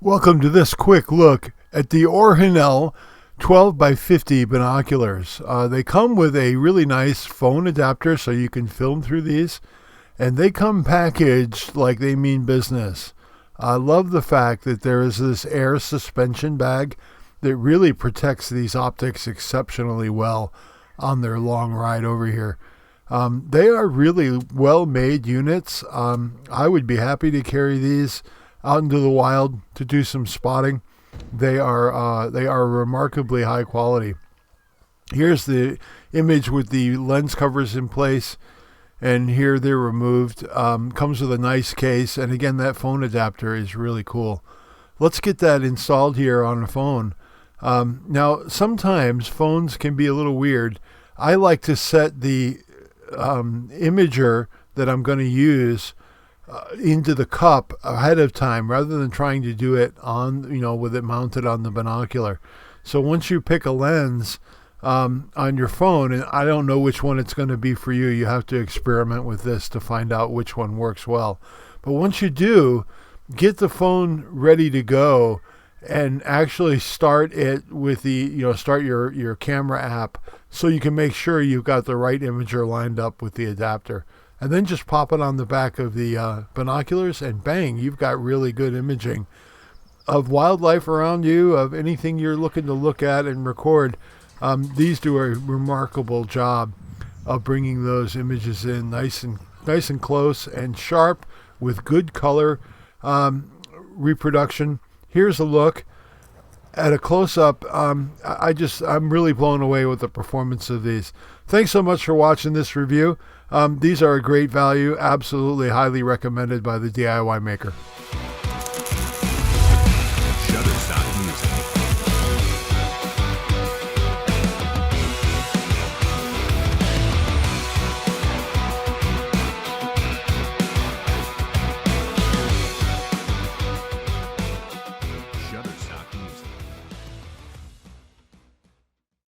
Welcome to this quick look at the Original 12x50 binoculars. They come with a really nice phone adapter so you can film through these, and they come packaged like they mean business. I love the fact that there is this air suspension bag that really protects these optics exceptionally well on their long ride over here. They are really well-made units. I would be happy to carry these out into the wild to do some spotting. They are remarkably high quality. Here's the image with the lens covers in place, and here they're removed. Comes with a nice case, and again, that phone adapter is really cool. Let's get that installed here on a phone. Now, sometimes phones can be a little weird. I like to set the imager that I'm going to use into the cup ahead of time rather than trying to do it on, with it mounted on the binocular. So once you pick a lens on your phone, and I don't know which one it's going to be for you, you have to experiment with this to find out which one works well. But once you do, get the phone ready to go and actually start it with the, start your camera app so you can make sure you've got the right imager lined up with the adapter. And then just pop it on the back of the binoculars, and bang, you've got really good imaging of wildlife around you, of anything you're looking to look at and record. These do a remarkable job of bringing those images in nice and close and sharp with good color reproduction. Here's a look at a close-up. I'm really blown away with the performance of these. Thanks so much for watching this review. These are a great value, absolutely highly recommended by the DIY maker.